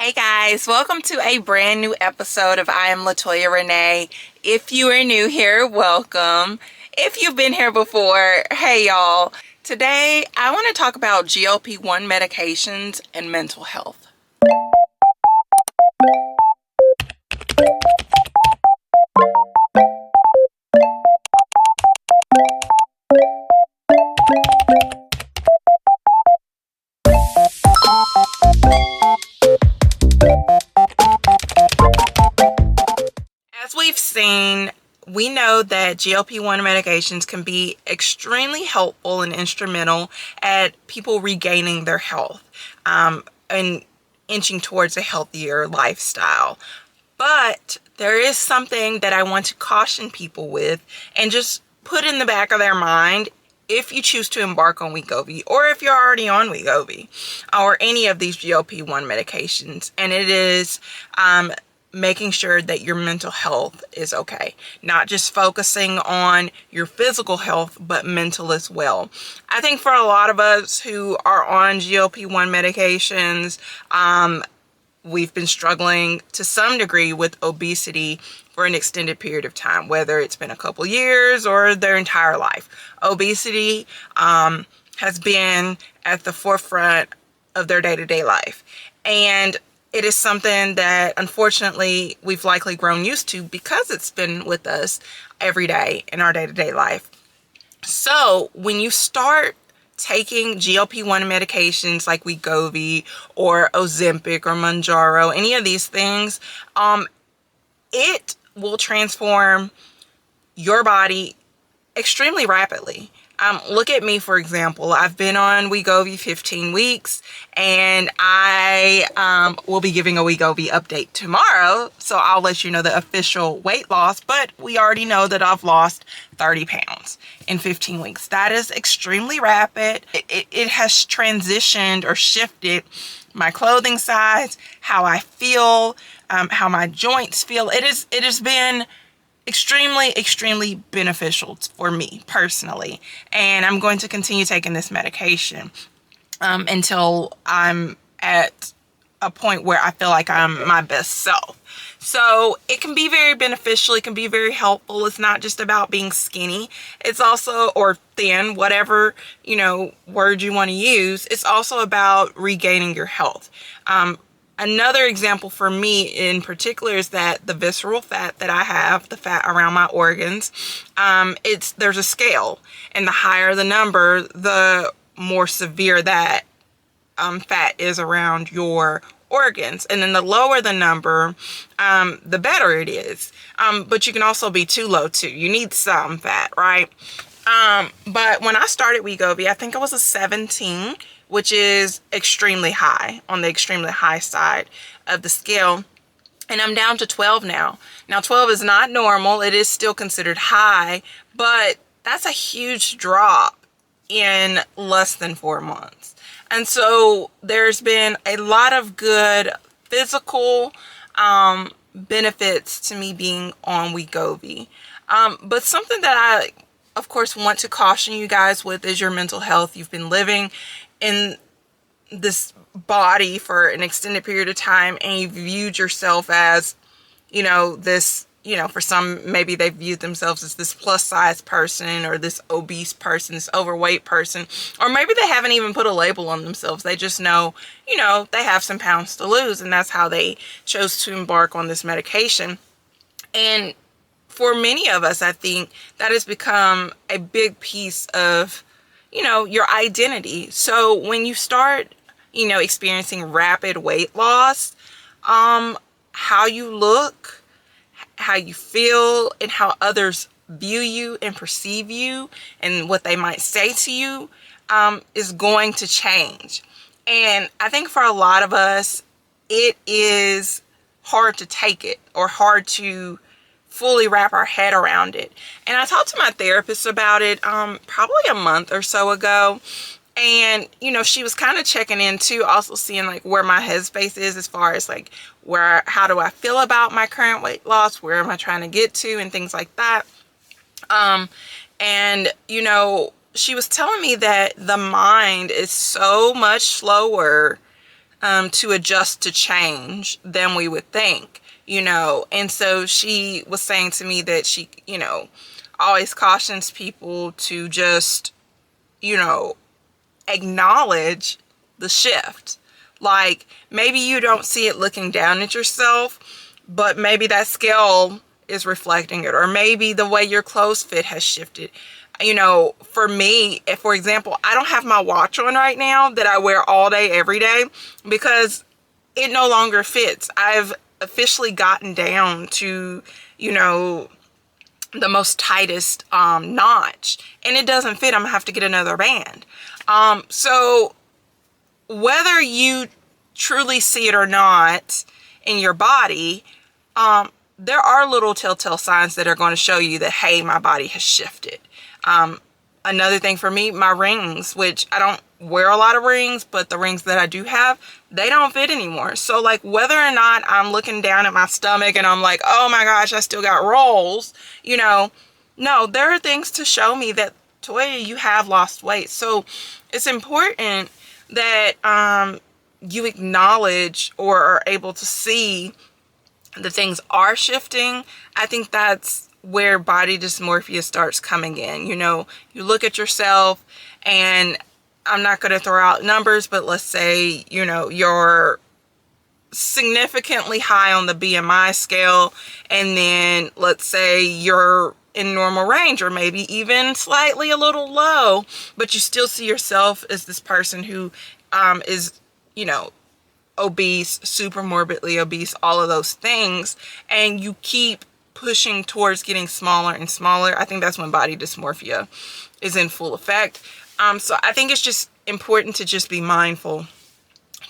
Hey guys, welcome to a brand new episode of I Am LaToya Rena. If you are new here, welcome. If you've been here before, hey y'all. Today I want to talk about GLP-1 medications and mental health. As we've seen, we know that GLP-1 medications can be extremely helpful and instrumental at people regaining their health and inching towards a healthier lifestyle. But there is something that I want to caution people with and just put in the back of their mind if you choose to embark on Wegovy, or if you're already on Wegovy or any of these GLP-1 medications, and it is making sure that your mental health is okay. Not just focusing on your physical health, but mental as well. I think for a lot of us who are on GLP-1 medications, we've been struggling to some degree with obesity for an extended period of time, whether it's been a couple years or their entire life. Obesity has been at the forefront of their day-to-day life. And it is something that unfortunately we've likely grown used to because it's been with us every day in our day-to-day life. So when you start taking GLP-1 medications like Wegovy or Ozempic or Mounjaro, any of these things, it will transform your body extremely rapidly. Look at me, for example. I've been on Wegovy 15 weeks, and I will be giving a Wegovy update tomorrow, so I'll let you know the official weight loss, but we already know that I've lost 30 pounds in 15 weeks. That is extremely rapid. It has transitioned or shifted my clothing size, how I feel, how my joints feel. It has been extremely beneficial for me personally, and I'm going to continue taking this medication until I'm at a point where I feel like I'm my best self. So it can be very beneficial. It can be very helpful. It's not just about being skinny. It's also, or thin, whatever, word you want to use. It's also about regaining your health. Another example for me in particular is that the visceral fat that I have, the fat around my organs, there's a scale, and the higher the number, the more severe that fat is around your organs, and then the lower the number, the better it is. But you can also be too low too. You need some fat, right? But when I started Wegovy, I think I was a 17, which is extremely high, on the extremely high side of the scale. And I'm down to 12 now. Now 12 is not normal. It is still considered high, but that's a huge drop in less than 4 months. And so there's been a lot of good physical benefits to me being on Wegovy. But something that I, of course, want to caution you guys with is your mental health. You've been living in this body for an extended period of time, and you viewed yourself as, this, for some, maybe they viewed themselves as this plus size person, or this obese person, this overweight person, or maybe they haven't even put a label on themselves. They just know, they have some pounds to lose, and that's how they chose to embark on this medication. And for many of us, I think that has become a big piece of your identity. So when you start, experiencing rapid weight loss, how you look, how you feel, and how others view you and perceive you, and what they might say to you, is going to change. And I think for a lot of us, it is hard to take it, or hard to fully wrap our head around it. And I talked to my therapist about it probably a month or so ago, and she was kind of checking in too, also seeing like where my headspace is as far as like how do I feel about my current weight loss, where am I trying to get to, and things like that. And she was telling me that the mind is so much slower to adjust to change than we would think, you know. And so she was saying to me that she, you know, always cautions people to just, you know, acknowledge the shift. Like, maybe you don't see it looking down at yourself, but maybe that scale is reflecting it, or maybe the way your clothes fit has shifted. You know, for me, if, for example, I don't have my watch on right now that I wear all day, every day, because it no longer fits. I've officially gotten down to, you know, the most tightest notch, and it doesn't fit. I'm gonna have to get another band. So whether you truly see it or not in your body, there are little telltale signs that are going to show you that, hey, my body has shifted. Another thing for me, my rings, which I don't wear a lot of rings, but the rings that I do have, they don't fit anymore. So like, whether or not I'm looking down at my stomach and I'm like, oh my gosh, I still got rolls, you know, no, there are things to show me that, Toya, you have lost weight. So it's important that you acknowledge or are able to see that things are shifting. I think that's where body dysmorphia starts coming in. You know, you look at yourself, and I'm not going to throw out numbers, but let's say, you know, you're significantly high on the BMI scale, and then let's say you're in normal range, or maybe even slightly a little low, but you still see yourself as this person who is, you know, obese, super morbidly obese, all of those things, and you keep pushing towards getting smaller and smaller. I think that's when body dysmorphia is in full effect. So I think it's just important to just be mindful,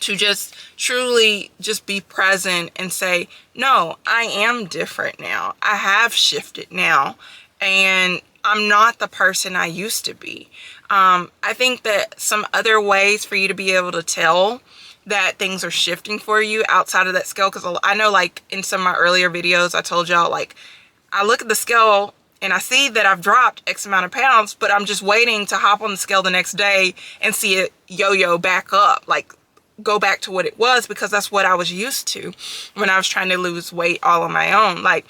to just truly just be present and say, no, I am different now. I have shifted now, and I'm not the person I used to be. I think that some other ways for you to be able to tell that things are shifting for you outside of that scale, because I know, like, in some of my earlier videos, I told y'all, like, I look at the scale and I see that I've dropped X amount of pounds, but I'm just waiting to hop on the scale the next day and see it yo-yo back up, like go back to what it was, because that's what I was used to when I was trying to lose weight all on my own. Like,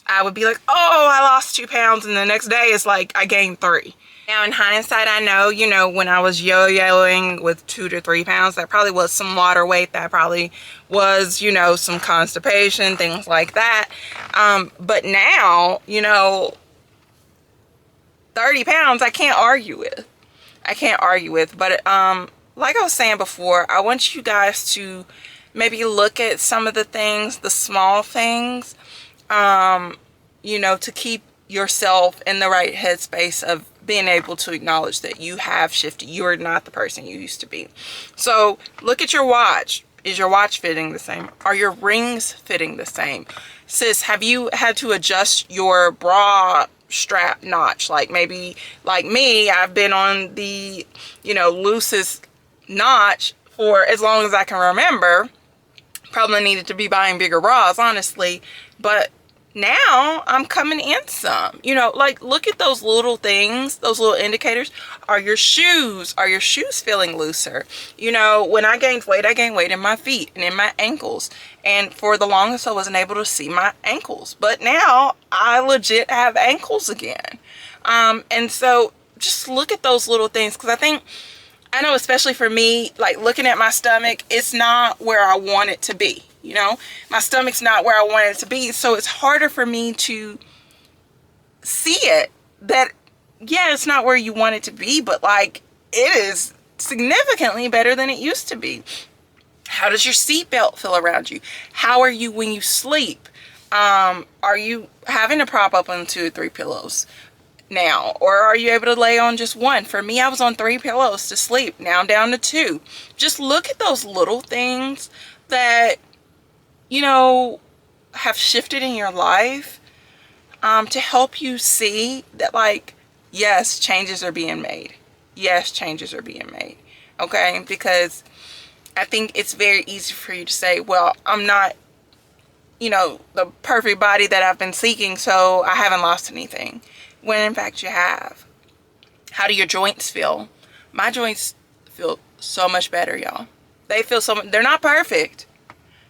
I would be like, oh, I lost 2 pounds, and the next day it's like I gained 3. Now, in hindsight, I know, you know, when I was yo-yoing with 2 to 3 pounds, that probably was some water weight. That probably was, you know, some constipation, things like that. But now, you know, 30 pounds, I can't argue with. I can't argue with. But like I was saying before, I want you guys to maybe look at some of the things, the small things, you know, to keep yourself in the right headspace of being able to acknowledge that you have shifted. You are not the person you used to be. So look at your watch. Is your watch fitting the same? Are your rings fitting the same? Sis, have you had to adjust your bra strap notch? Like, maybe like me, I've been on the, you know, loosest notch for as long as I can remember. Probably needed to be buying bigger bras, honestly, but now I'm coming in some, you know, like, look at those little things, those little indicators. Are your shoes feeling looser? You know, when I gained weight in my feet and in my ankles, and for the longest I wasn't able to see my ankles, but now I legit have ankles again. And so just look at those little things, because I know, especially for me, like, looking at my stomach, it's not where I want it to be. You know, my stomach's not where I want it to be. So it's harder for me to see it that, yeah, it's not where you want it to be, but like, it is significantly better than it used to be. How does your seatbelt feel around you? How are you when you sleep? Are you having to prop up on 2 or 3 pillows now, or are you able to lay on just one? For me, I was on 3 pillows to sleep. Now I'm down to 2. Just look at those little things that, you know, have shifted in your life, to help you see that, like, yes, changes are being made. Yes, changes are being made. Okay? Because I think it's very easy for you to say, well, I'm not, you know, the perfect body that I've been seeking, so I haven't lost anything. When in fact you have. How do your joints feel? My joints feel so much better, y'all. they feel so, they're not perfect.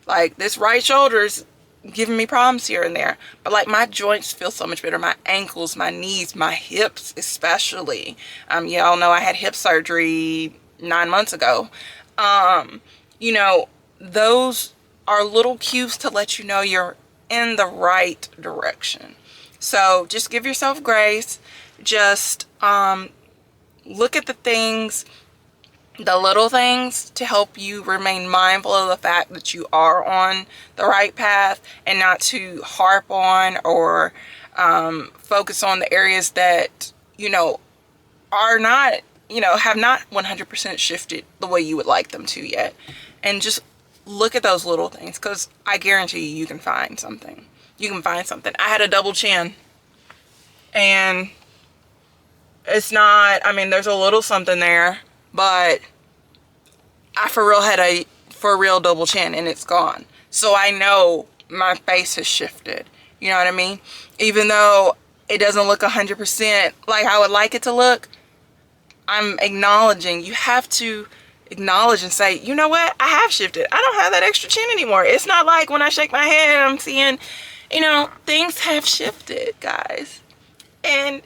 Like this right shoulder's giving me problems here and there, but like my joints feel so much better. My ankles, my knees, my hips especially. Y'all know I had hip surgery 9 months ago. You know, those are little cues to let you know you're in the right direction. So just give yourself grace. Just look at the things, the little things, to help you remain mindful of the fact that you are on the right path, and not to harp on or focus on the areas that, you know, are not, you know, have not 100% shifted the way you would like them to yet. And just look at those little things, because I guarantee you can find something. You can find something. I had a double chin, and it's not, I mean, there's a little something there, but I for real had a for real double chin, and it's gone. So I know my face has shifted. You know what I mean? Even though it doesn't look 100% like I would like it to look, I'm acknowledging. You have to acknowledge and say, you know what? I have shifted. I don't have that extra chin anymore. It's not like when I shake my head, I'm seeing, you know, things have shifted, guys. And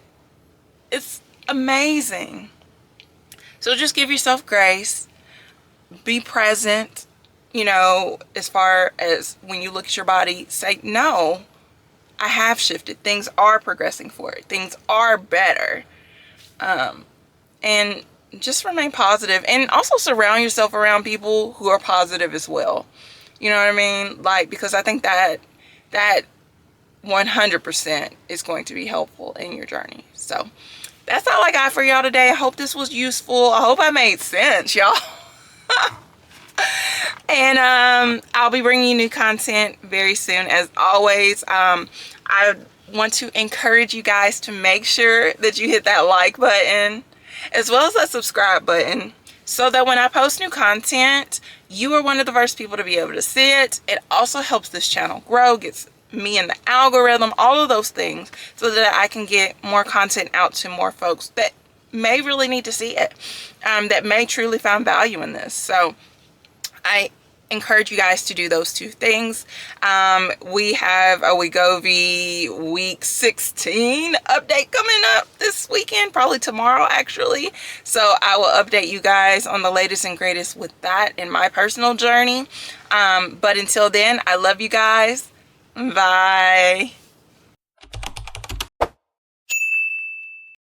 it's amazing. So just give yourself grace. Be present, you know, as far as when you look at your body, say, no, I have shifted. Things are progressing forward. Things are better. And just remain positive, and also surround yourself around people who are positive as well. You know what I mean? Like, because I think that 100% is going to be helpful in your journey. So that's all I got for y'all today. I hope this was useful. I hope I made sense, y'all. And I'll be bringing you new content very soon. As always, I want to encourage you guys to make sure that you hit that like button as well as that subscribe button, so that when I post new content, you are one of the first people to be able to see it. It also helps this channel grow, gets me in the algorithm, all of those things, so that I can get more content out to more folks that may really need to see it, that may truly find value in this. So I encourage you guys to do those two things. We have a Wegovy week 16 update coming up this weekend, probably tomorrow actually. So I will update you guys on the latest and greatest with that in my personal journey. But until then, I love you guys. Bye.